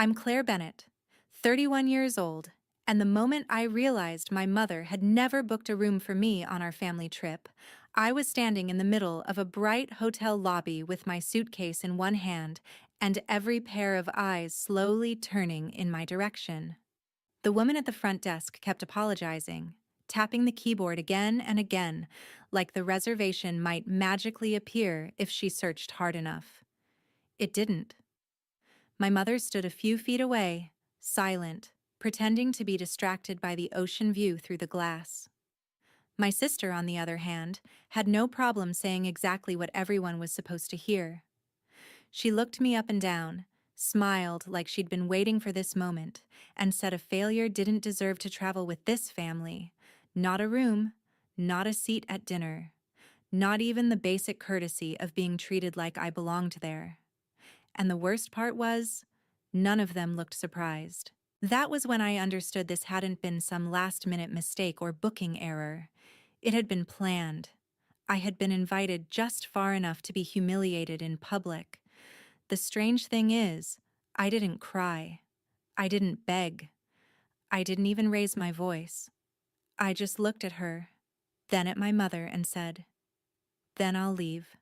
I'm Claire Bennett, 31 years old, and the moment I realized my mother had never booked a room for me on our family trip, I was standing in the middle of a bright hotel lobby with my suitcase in one hand and every pair of eyes slowly turning in my direction. The woman at the front desk kept apologizing, tapping the keyboard again and again, like the reservation might magically appear if she searched hard enough. It didn't. My mother stood a few feet away, silent, pretending to be distracted by the ocean view through the glass. My sister, on the other hand, had no problem saying exactly what everyone was supposed to hear. She looked me up and down, smiled like she'd been waiting for this moment, and said a failure didn't deserve to travel with this family. Not a room, not a seat at dinner, not even the basic courtesy of being treated like I belonged there. And the worst part was, none of them looked surprised. That was when I understood this hadn't been some last-minute mistake or booking error. It had been planned. I had been invited just far enough to be humiliated in public. The strange thing is, I didn't cry. I didn't beg. I didn't even raise my voice. I just looked at her, then at my mother, and said, "Then I'll leave."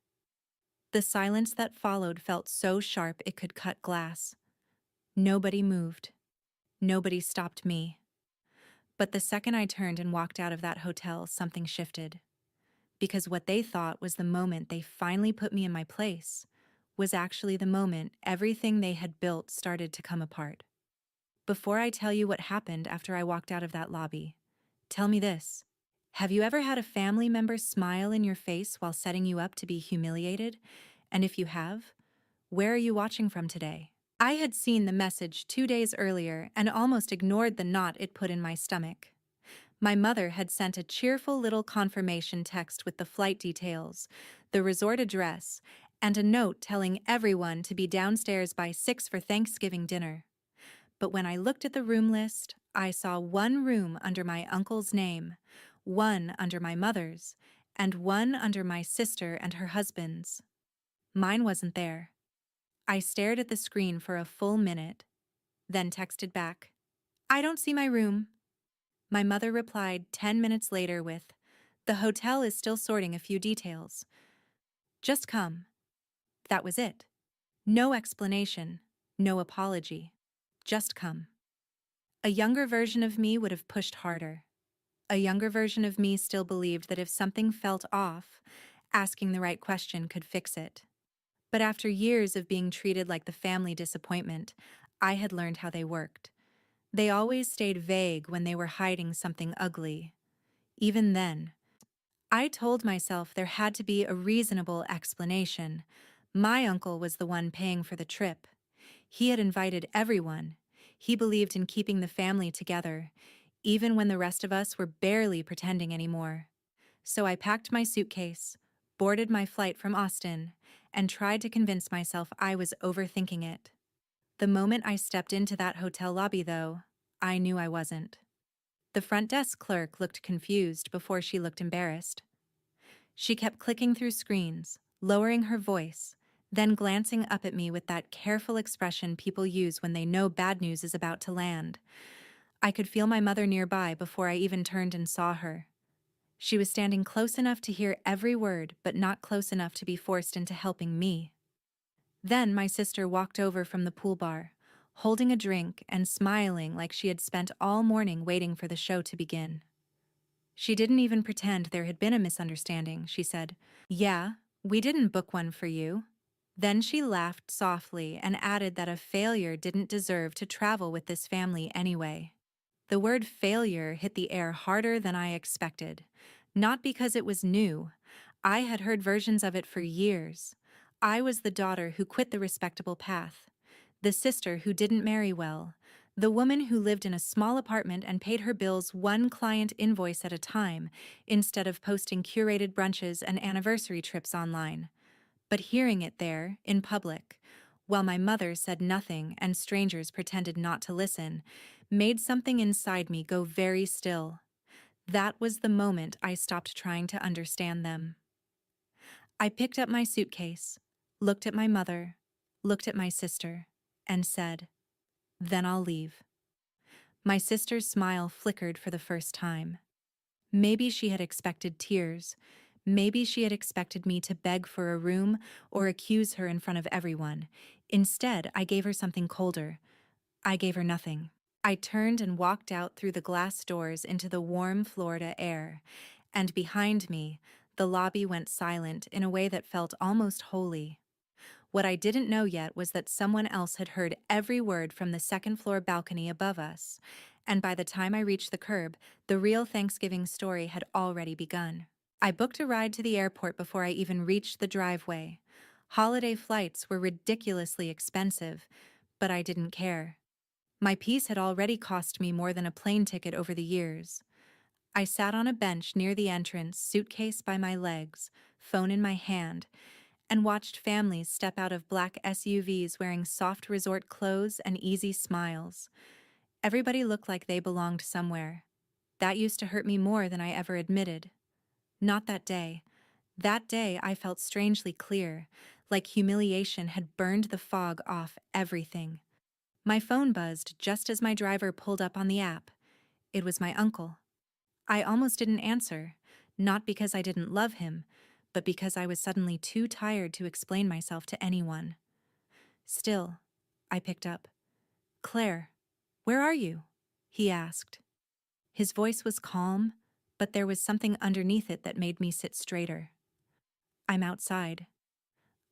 The silence that followed felt so sharp it could cut glass. Nobody moved. Nobody stopped me. But the second I turned and walked out of that hotel, something shifted. Because what they thought was the moment they finally put me in my place was actually the moment everything they had built started to come apart. Before I tell you what happened after I walked out of that lobby, tell me this. Have you ever had a family member smile in your face while setting you up to be humiliated? And if you have, where are you watching from today? I had seen the message 2 days earlier and almost ignored the knot it put in my stomach. My mother had sent a cheerful little confirmation text with the flight details, the resort address, and a note telling everyone to be downstairs by 6 for Thanksgiving dinner. But when I looked at the room list, I saw one room under my uncle's name, one under my mother's, and one under my sister and her husband's. Mine wasn't there. I stared at the screen for a full minute, then texted back, "I don't see my room." My mother replied 10 minutes later with, "The hotel is still sorting a few details. Just come." That was it. No explanation, no apology. Just come. A younger version of me would have pushed harder. A younger version of me still believed that if something felt off, asking the right question could fix it. But after years of being treated like the family disappointment, I had learned how they worked. They always stayed vague when they were hiding something ugly. Even then, I told myself there had to be a reasonable explanation. My uncle was the one paying for the trip. He had invited everyone. He believed in keeping the family together, even when the rest of us were barely pretending anymore. So I packed my suitcase, boarded my flight from Austin, and tried to convince myself I was overthinking it. The moment I stepped into that hotel lobby, though, I knew I wasn't. The front desk clerk looked confused before she looked embarrassed. She kept clicking through screens, lowering her voice, then glancing up at me with that careful expression people use when they know bad news is about to land. I could feel my mother nearby before I even turned and saw her. She was standing close enough to hear every word, but not close enough to be forced into helping me. Then my sister walked over from the pool bar, holding a drink and smiling like she had spent all morning waiting for the show to begin. She didn't even pretend there had been a misunderstanding. She said, "Yeah, we didn't book one for you." Then she laughed softly and added that a failure didn't deserve to travel with this family anyway. The word failure hit the air harder than I expected. Not because it was new. I had heard versions of it for years. I was the daughter who quit the respectable path, the sister who didn't marry well, the woman who lived in a small apartment and paid her bills one client invoice at a time instead of posting curated brunches and anniversary trips online. But hearing it there, in public, while my mother said nothing and strangers pretended not to listen, made something inside me go very still. That was the moment I stopped trying to understand them. I picked up my suitcase, looked at my mother, looked at my sister, and said, Then I'll leave. My sister's smile flickered for the first time. Maybe she had expected tears. Maybe she had expected me to beg for a room or accuse her in front of everyone. Instead, I gave her something colder. I gave her nothing. I turned and walked out through the glass doors into the warm Florida air, and behind me, the lobby went silent in a way that felt almost holy. What I didn't know yet was that someone else had heard every word from the second-floor balcony above us, and by the time I reached the curb, the real Thanksgiving story had already begun. I booked a ride to the airport before I even reached the driveway. Holiday flights were ridiculously expensive, but I didn't care. My peace had already cost me more than a plane ticket over the years. I sat on a bench near the entrance, suitcase by my legs, phone in my hand, and watched families step out of black SUVs wearing soft resort clothes and easy smiles. Everybody looked like they belonged somewhere. That used to hurt me more than I ever admitted. Not that day. That day I felt strangely clear, like humiliation had burned the fog off everything. My phone buzzed just as my driver pulled up on the app. It was my uncle. I almost didn't answer, not because I didn't love him, but because I was suddenly too tired to explain myself to anyone. Still, I picked up. "Claire, where are you?" he asked. His voice was calm, but there was something underneath it that made me sit straighter. "I'm outside."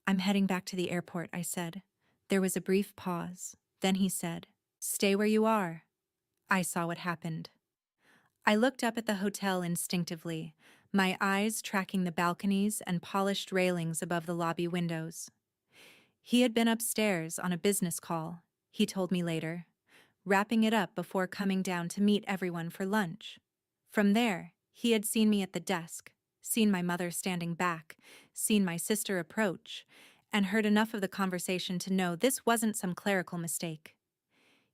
"I'm heading back to the airport," I said. There was a brief pause. Then he said, "Stay where you are." I saw what happened. I looked up at the hotel instinctively, my eyes tracking the balconies and polished railings above the lobby windows. He had been upstairs on a business call, he told me later, wrapping it up before coming down to meet everyone for lunch. From there, he had seen me at the desk, seen my mother standing back, seen my sister approach, and heard enough of the conversation to know this wasn't some clerical mistake.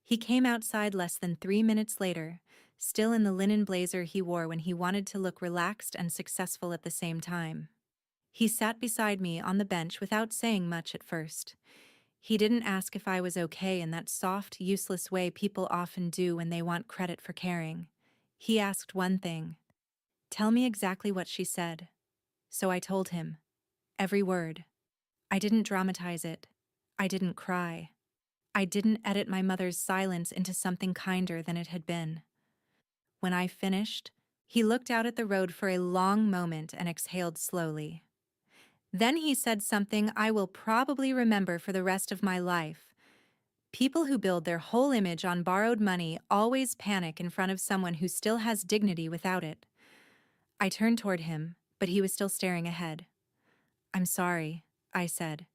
He came outside less than 3 minutes later, still in the linen blazer he wore when he wanted to look relaxed and successful at the same time. He sat beside me on the bench without saying much at first. He didn't ask if I was okay in that soft, useless way people often do when they want credit for caring. He asked one thing. "Tell me exactly what she said." So I told him. Every word. I didn't dramatize it. I didn't cry. I didn't edit my mother's silence into something kinder than it had been. When I finished, he looked out at the road for a long moment and exhaled slowly. Then he said something I will probably remember for the rest of my life. People who build their whole image on borrowed money always panic in front of someone who still has dignity without it. I turned toward him, but he was still staring ahead. "I'm sorry," I said,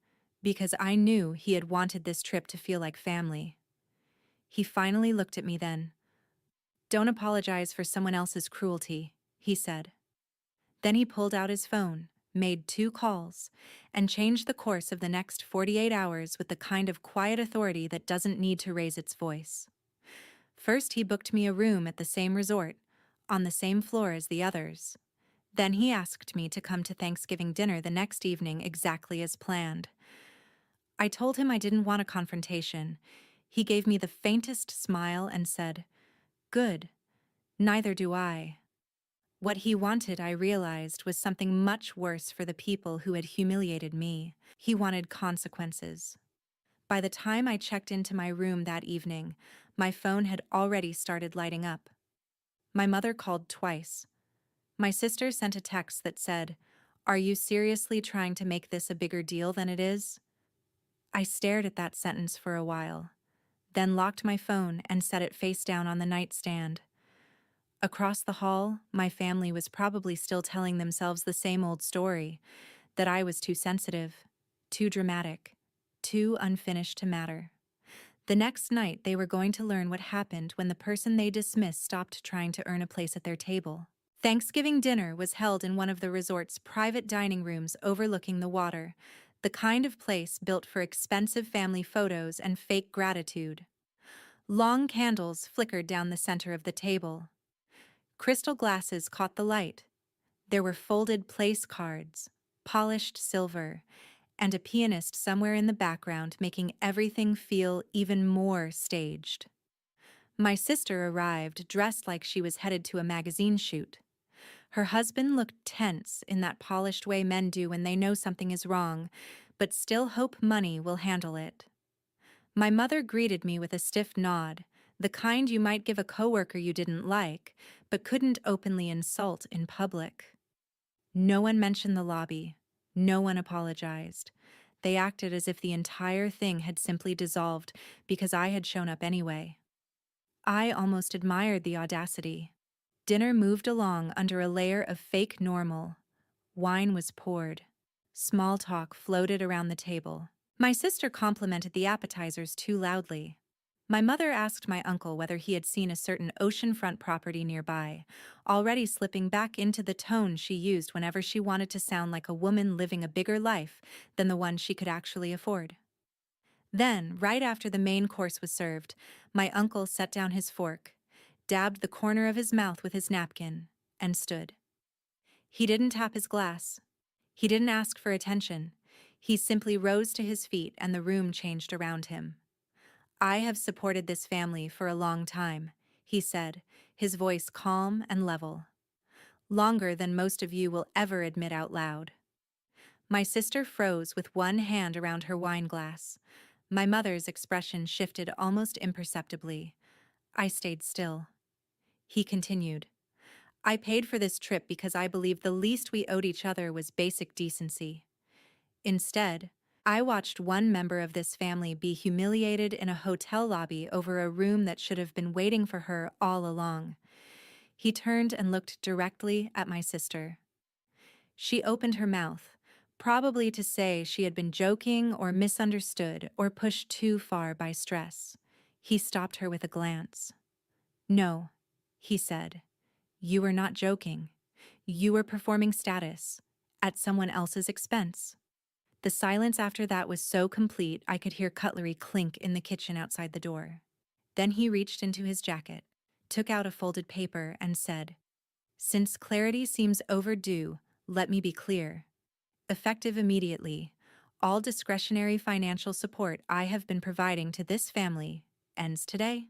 because I knew he had wanted this trip to feel like family. He finally looked at me then. "Don't apologize for someone else's cruelty," he said. Then he pulled out his phone, made 2 calls, and changed the course of the next 48 hours with the kind of quiet authority that doesn't need to raise its voice. First, he booked me a room at the same resort, on the same floor as the others. Then he asked me to come to Thanksgiving dinner the next evening exactly as planned. I told him I didn't want a confrontation. He gave me the faintest smile and said, "Good. Neither do I." What he wanted, I realized, was something much worse for the people who had humiliated me. He wanted consequences. By the time I checked into my room that evening, my phone had already started lighting up. My mother called twice. My sister sent a text that said, "Are you seriously trying to make this a bigger deal than it is?" I stared at that sentence for a while, then locked my phone and set it face down on the nightstand. Across the hall, my family was probably still telling themselves the same old story, that I was too sensitive, too dramatic, too unfinished to matter. The next night, they were going to learn what happened when the person they dismissed stopped trying to earn a place at their table. Thanksgiving dinner was held in one of the resort's private dining rooms overlooking the water, the kind of place built for expensive family photos and fake gratitude. Long candles flickered down the center of the table. Crystal glasses caught the light. There were folded place cards, polished silver, and a pianist somewhere in the background making everything feel even more staged. My sister arrived dressed like she was headed to a magazine shoot. Her husband looked tense in that polished way men do when they know something is wrong, but still hope money will handle it. My mother greeted me with a stiff nod, the kind you might give a coworker you didn't like, but couldn't openly insult in public. No one mentioned the lobby. No one apologized. They acted as if the entire thing had simply dissolved because I had shown up anyway. I almost admired the audacity. Dinner moved along under a layer of fake normal. Wine was poured. Small talk floated around the table. My sister complimented the appetizers too loudly. My mother asked my uncle whether he had seen a certain oceanfront property nearby, already slipping back into the tone she used whenever she wanted to sound like a woman living a bigger life than the one she could actually afford. Then, right after the main course was served, my uncle set down his fork, dabbed the corner of his mouth with his napkin, and stood. He didn't tap his glass. He didn't ask for attention. He simply rose to his feet and the room changed around him. I have supported this family for a long time, he said, his voice calm and level. Longer than most of you will ever admit out loud. My sister froze with one hand around her wine glass. My mother's expression shifted almost imperceptibly. I stayed still. He continued. I paid for this trip because I believed the least we owed each other was basic decency. Instead, I watched one member of this family be humiliated in a hotel lobby over a room that should have been waiting for her all along. He turned and looked directly at my sister. She opened her mouth, probably to say she had been joking or misunderstood or pushed too far by stress. He stopped her with a glance. No, he said. You were not joking. You were performing status at someone else's expense. The silence after that was so complete I could hear cutlery clink in the kitchen outside the door. Then he reached into his jacket, took out a folded paper, and said, Since clarity seems overdue, let me be clear. Effective immediately, all discretionary financial support I have been providing to this family ends today.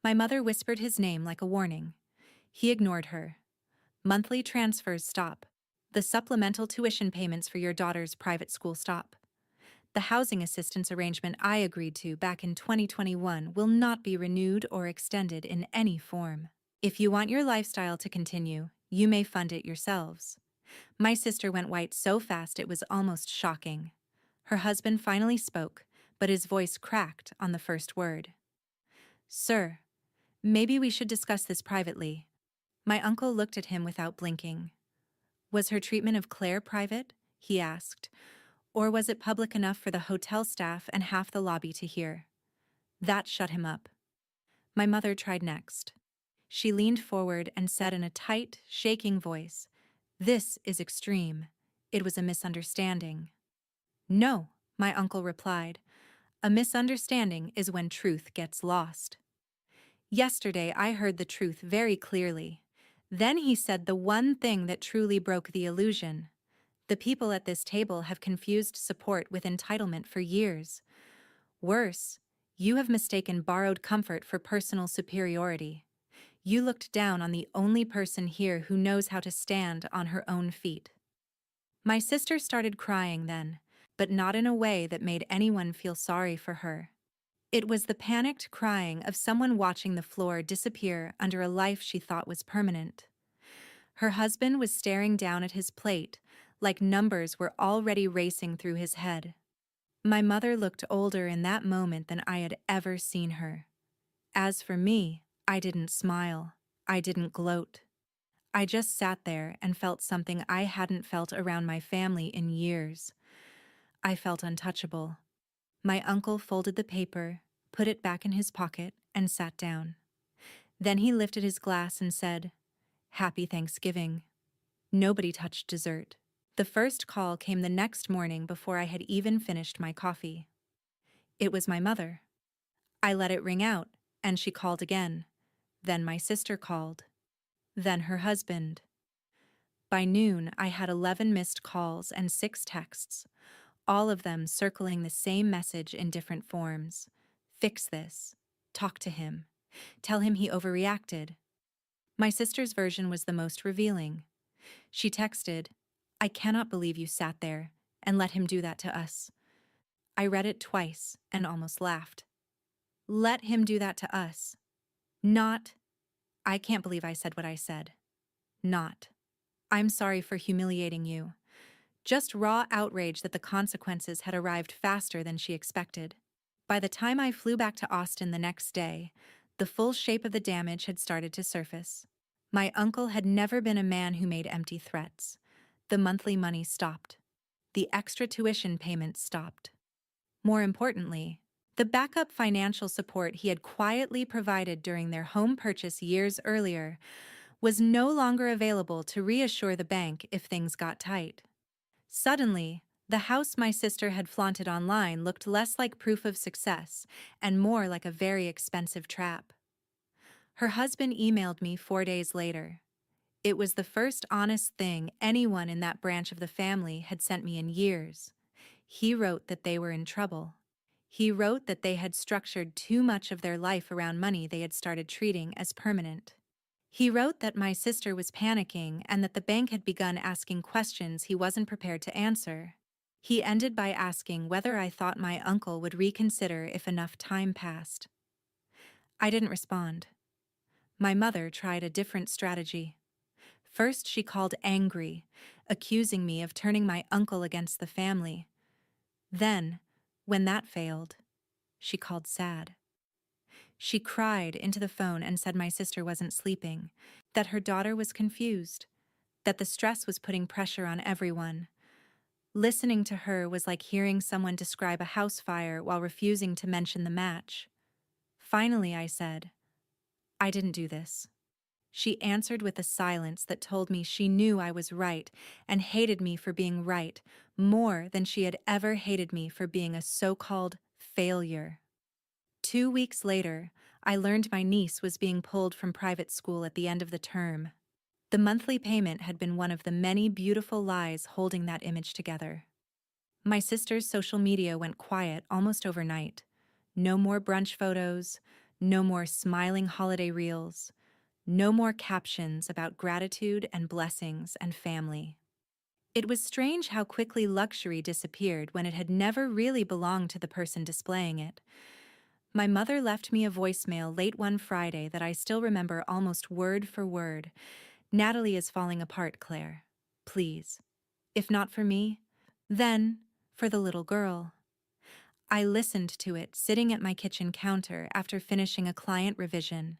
My mother whispered his name like a warning. He ignored her. Monthly transfers stop. The supplemental tuition payments for your daughter's private school stop. The housing assistance arrangement I agreed to back in 2021 will not be renewed or extended in any form. If you want your lifestyle to continue, you may fund it yourselves. My sister went white so fast it was almost shocking. Her husband finally spoke, but his voice cracked on the first word. Sir, maybe we should discuss this privately. My uncle looked at him without blinking. Was her treatment of Claire private? He asked. Or was it public enough for the hotel staff and half the lobby to hear? That shut him up. My mother tried next. She leaned forward and said in a tight, shaking voice, This is extreme. It was a misunderstanding. No, my uncle replied. A misunderstanding is when truth gets lost. Yesterday I heard the truth very clearly. Then he said the one thing that truly broke the illusion. The people at this table have confused support with entitlement for years. Worse, you have mistaken borrowed comfort for personal superiority. You looked down on the only person here who knows how to stand on her own feet. My sister started crying then, but not in a way that made anyone feel sorry for her. It was the panicked crying of someone watching the floor disappear under a life she thought was permanent. Her husband was staring down at his plate, like numbers were already racing through his head. My mother looked older in that moment than I had ever seen her. As for me, I didn't smile. I didn't gloat. I just sat there and felt something I hadn't felt around my family in years. I felt untouchable. My uncle folded the paper, put it back in his pocket, and sat down. Then he lifted his glass and said, Happy Thanksgiving. Nobody touched dessert. The first call came the next morning before I had even finished my coffee. It was my mother. I let it ring out, and she called again. Then my sister called. Then her husband. By noon, I had 11 missed calls and 6 texts, all of them circling the same message in different forms. Fix this. Talk to him. Tell him he overreacted. My sister's version was the most revealing. She texted, "I cannot believe you sat there and let him do that to us." I read it twice and almost laughed. Let him do that to us. Not, "I can't believe I said what I said." Not, "I'm sorry for humiliating you." Just raw outrage that the consequences had arrived faster than she expected. By the time I flew back to Austin the next day, the full shape of the damage had started to surface. My uncle had never been a man who made empty threats. The monthly money stopped. The extra tuition payments stopped. More importantly, the backup financial support he had quietly provided during their home purchase years earlier was no longer available to reassure the bank if things got tight. Suddenly, the house my sister had flaunted online looked less like proof of success and more like a very expensive trap. Her husband emailed me 4 days later. It was the first honest thing anyone in that branch of the family had sent me in years. He wrote that they were in trouble. He wrote that they had structured too much of their life around money they had started treating as permanent. He wrote that my sister was panicking and that the bank had begun asking questions he wasn't prepared to answer. He ended by asking whether I thought my uncle would reconsider if enough time passed. I didn't respond. My mother tried a different strategy. First, she called angry, accusing me of turning my uncle against the family. Then, when that failed, she called sad. She cried into the phone and said my sister wasn't sleeping, that her daughter was confused, that the stress was putting pressure on everyone. Listening to her was like hearing someone describe a house fire while refusing to mention the match. Finally, I said, "I didn't do this." She answered with a silence that told me she knew I was right and hated me for being right more than she had ever hated me for being a so-called failure. 2 weeks later, I learned my niece was being pulled from private school at the end of the term. The monthly payment had been one of the many beautiful lies holding that image together. My sister's social media went quiet almost overnight. No more brunch photos, no more smiling holiday reels, no more captions about gratitude and blessings and family. It was strange how quickly luxury disappeared when it had never really belonged to the person displaying it. My mother left me a voicemail late one Friday that I still remember almost word for word. "Natalie is falling apart, Claire. Please. If not for me, then for the little girl." I listened to it sitting at my kitchen counter after finishing a client revision,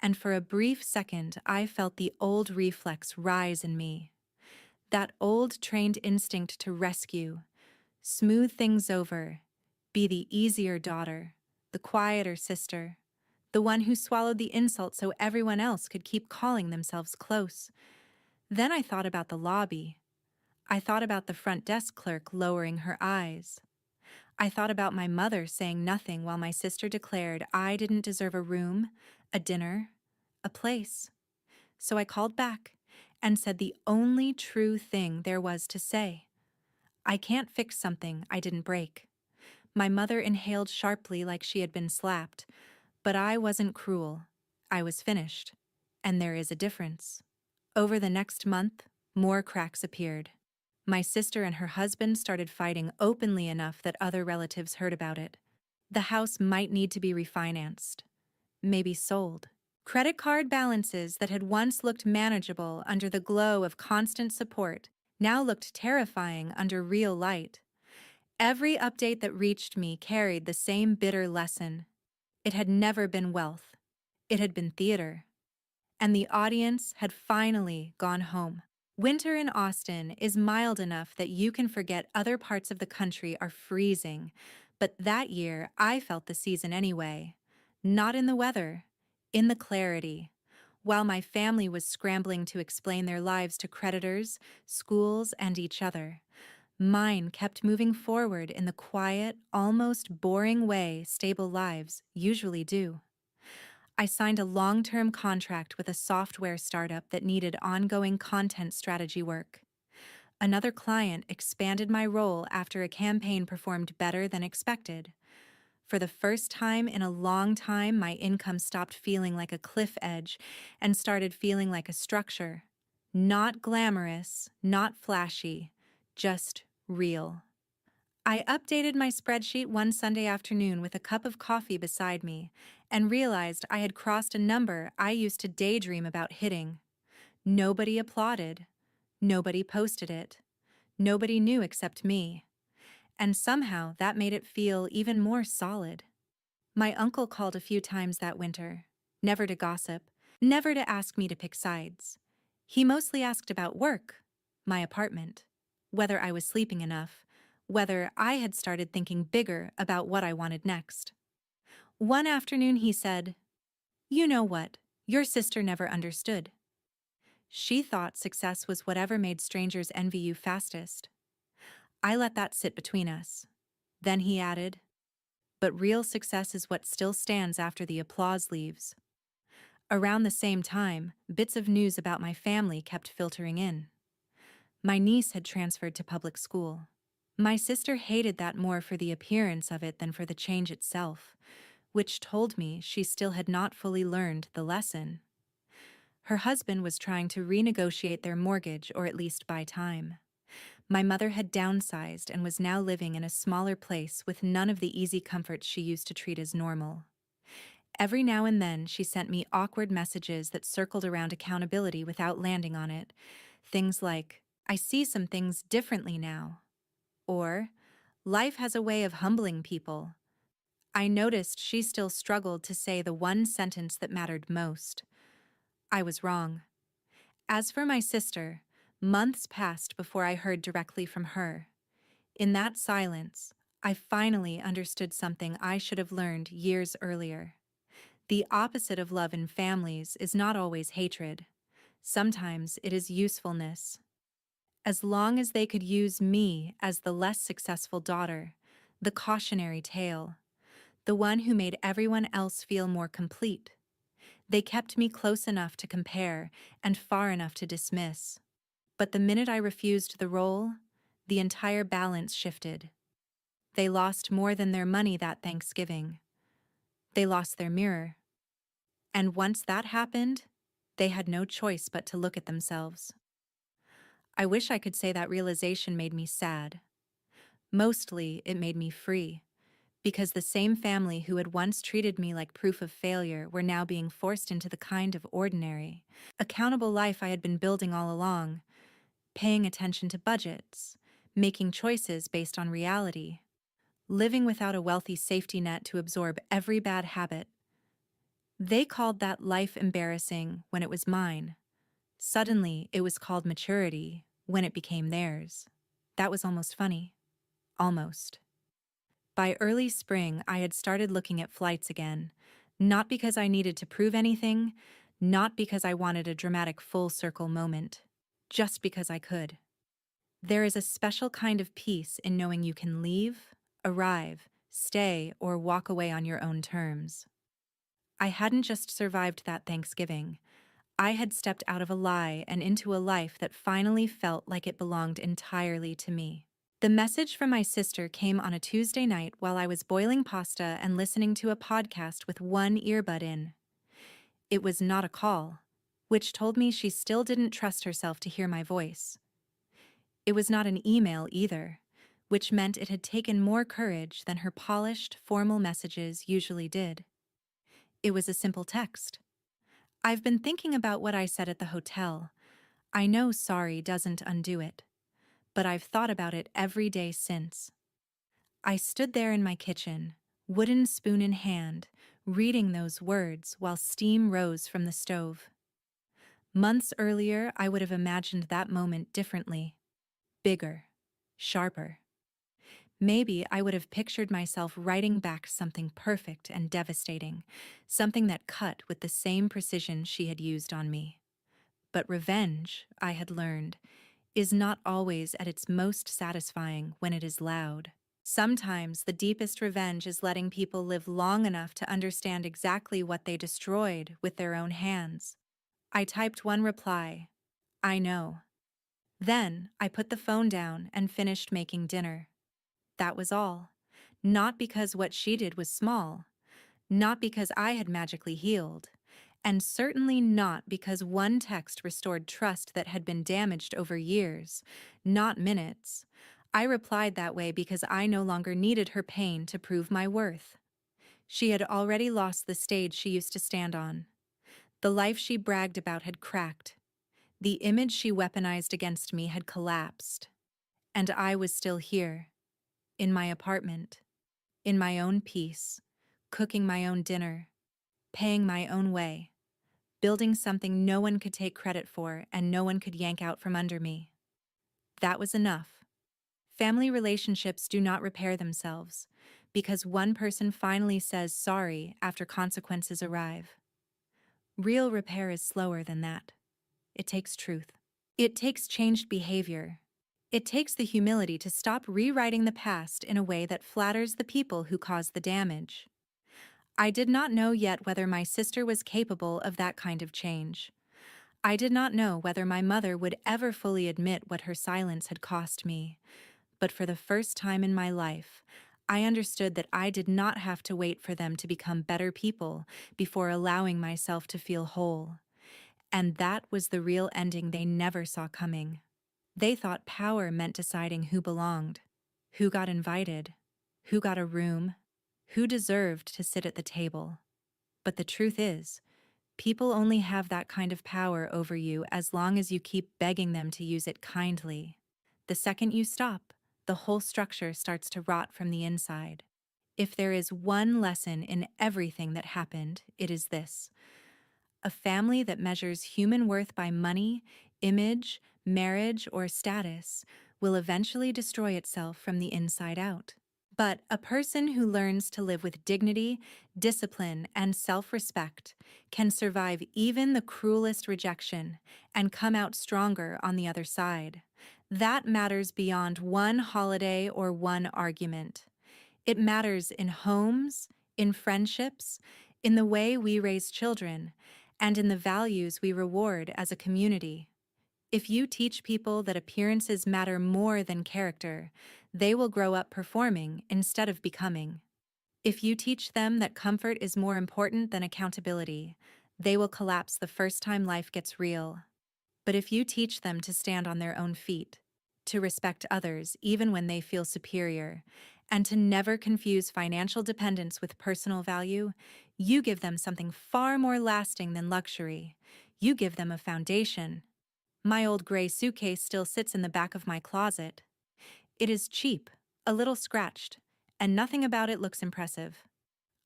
and for a brief second I felt the old reflex rise in me. That old trained instinct to rescue, smooth things over, be the easier daughter, the quieter sister, the one who swallowed the insult so everyone else could keep calling themselves close. Then I thought about the lobby. I thought about the front desk clerk lowering her eyes. I thought about my mother saying nothing while my sister declared I didn't deserve a room, a dinner, a place. So I called back and said the only true thing there was to say. I can't fix something I didn't break. My mother inhaled sharply like she had been slapped, but I wasn't cruel. I was finished. And there is a difference. Over the next month, more cracks appeared. My sister and her husband started fighting openly enough that other relatives heard about it. The house might need to be refinanced, maybe sold. Credit card balances that had once looked manageable under the glow of constant support now looked terrifying under real light. Every update that reached me carried the same bitter lesson. It had never been wealth. It had been theater. And the audience had finally gone home. Winter in Austin is mild enough that you can forget other parts of the country are freezing, but that year I felt the season anyway. Not in the weather, in the clarity. While my family was scrambling to explain their lives to creditors, schools, and each other, mine kept moving forward in the quiet, almost boring way stable lives usually do. I signed a long-term contract with a software startup that needed ongoing content strategy work. Another client expanded my role after a campaign performed better than expected. For the first time in a long time, my income stopped feeling like a cliff edge and started feeling like a structure. Not glamorous, not flashy, just real. I updated my spreadsheet one Sunday afternoon with a cup of coffee beside me and realized I had crossed a number I used to daydream about hitting. Nobody applauded. Nobody posted it. Nobody knew except me. And somehow that made it feel even more solid. My uncle called a few times that winter, never to gossip, never to ask me to pick sides. He mostly asked about work, my apartment, whether I was sleeping enough, whether I had started thinking bigger about what I wanted next. One afternoon he said, "You know what? Your sister never understood. She thought success was whatever made strangers envy you fastest." I let that sit between us. Then he added, "But real success is what still stands after the applause leaves." Around the same time, bits of news about my family kept filtering in. My niece had transferred to public school. My sister hated that more for the appearance of it than for the change itself, which told me she still had not fully learned the lesson. Her husband was trying to renegotiate their mortgage or at least buy time. My mother had downsized and was now living in a smaller place with none of the easy comforts she used to treat as normal. Every now and then, she sent me awkward messages that circled around accountability without landing on it. Things like, "I see some things differently now," or, "Life has a way of humbling people." I noticed she still struggled to say the one sentence that mattered most. I was wrong. As for my sister, months passed before I heard directly from her. In that silence, I finally understood something I should have learned years earlier. The opposite of love in families is not always hatred. Sometimes it is usefulness. As long as they could use me as the less successful daughter, the cautionary tale, the one who made everyone else feel more complete, they kept me close enough to compare and far enough to dismiss. But the minute I refused the role, the entire balance shifted. They lost more than their money that Thanksgiving. They lost their mirror. And once that happened, they had no choice but to look at themselves. I wish I could say that realization made me sad. Mostly, it made me free, because the same family who had once treated me like proof of failure were now being forced into the kind of ordinary, accountable life I had been building all along, paying attention to budgets, making choices based on reality, living without a wealthy safety net to absorb every bad habit. They called that life embarrassing when it was mine. Suddenly, it was called maturity when it became theirs. That was almost funny. Almost. By early spring, I had started looking at flights again, not because I needed to prove anything, not because I wanted a dramatic full circle moment, just because I could. There is a special kind of peace in knowing you can leave, arrive, stay, or walk away on your own terms. I hadn't just survived that Thanksgiving. I had stepped out of a lie and into a life that finally felt like it belonged entirely to me. The message from my sister came on a Tuesday night while I was boiling pasta and listening to a podcast with one earbud in. It was not a call, which told me she still didn't trust herself to hear my voice. It was not an email either, which meant it had taken more courage than her polished, formal messages usually did. It was a simple text. "I've been thinking about what I said at the hotel. I know sorry doesn't undo it, but I've thought about it every day since." I stood there in my kitchen, wooden spoon in hand, reading those words while steam rose from the stove. Months earlier, I would have imagined that moment differently. Bigger. Sharper. Maybe I would have pictured myself writing back something perfect and devastating, something that cut with the same precision she had used on me. But revenge, I had learned, is not always at its most satisfying when it is loud. Sometimes the deepest revenge is letting people live long enough to understand exactly what they destroyed with their own hands. I typed one reply. "I know." Then I put the phone down and finished making dinner. That was all. Not because what she did was small, not because I had magically healed, and certainly not because one text restored trust that had been damaged over years, not minutes. I replied that way because I no longer needed her pain to prove my worth. She had already lost the stage she used to stand on. The life she bragged about had cracked. The image she weaponized against me had collapsed. And I was still here, in my apartment, in my own peace, cooking my own dinner, paying my own way, building something no one could take credit for and no one could yank out from under me. That was enough. Family relationships do not repair themselves because one person finally says sorry after consequences arrive. Real repair is slower than that. It takes truth. It takes changed behavior. It takes the humility to stop rewriting the past in a way that flatters the people who caused the damage. I did not know yet whether my sister was capable of that kind of change. I did not know whether my mother would ever fully admit what her silence had cost me. But for the first time in my life, I understood that I did not have to wait for them to become better people before allowing myself to feel whole. And that was the real ending they never saw coming. They thought power meant deciding who belonged, who got invited, who got a room, who deserved to sit at the table. But the truth is, people only have that kind of power over you as long as you keep begging them to use it kindly. The second you stop, the whole structure starts to rot from the inside. If there is one lesson in everything that happened, it is this. A family that measures human worth by money, image, marriage, or status will eventually destroy itself from the inside out. But a person who learns to live with dignity, discipline, and self-respect can survive even the cruelest rejection and come out stronger on the other side. That matters beyond one holiday or one argument. It matters in homes, in friendships, in the way we raise children, and in the values we reward as a community. If you teach people that appearances matter more than character, they will grow up performing instead of becoming. If you teach them that comfort is more important than accountability, they will collapse the first time life gets real. But if you teach them to stand on their own feet, to respect others even when they feel superior, and to never confuse financial dependence with personal value, you give them something far more lasting than luxury. You give them a foundation. My old gray suitcase still sits in the back of my closet. It is cheap, a little scratched, and nothing about it looks impressive.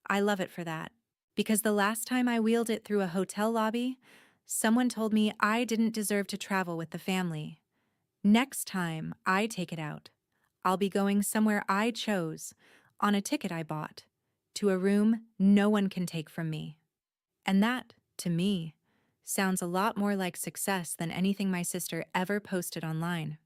I love it for that, because the last time I wheeled it through a hotel lobby, someone told me I didn't deserve to travel with the family. Next time I take it out, I'll be going somewhere I chose, on a ticket I bought, to a room no one can take from me. And that, to me, sounds a lot more like success than anything my sister ever posted online.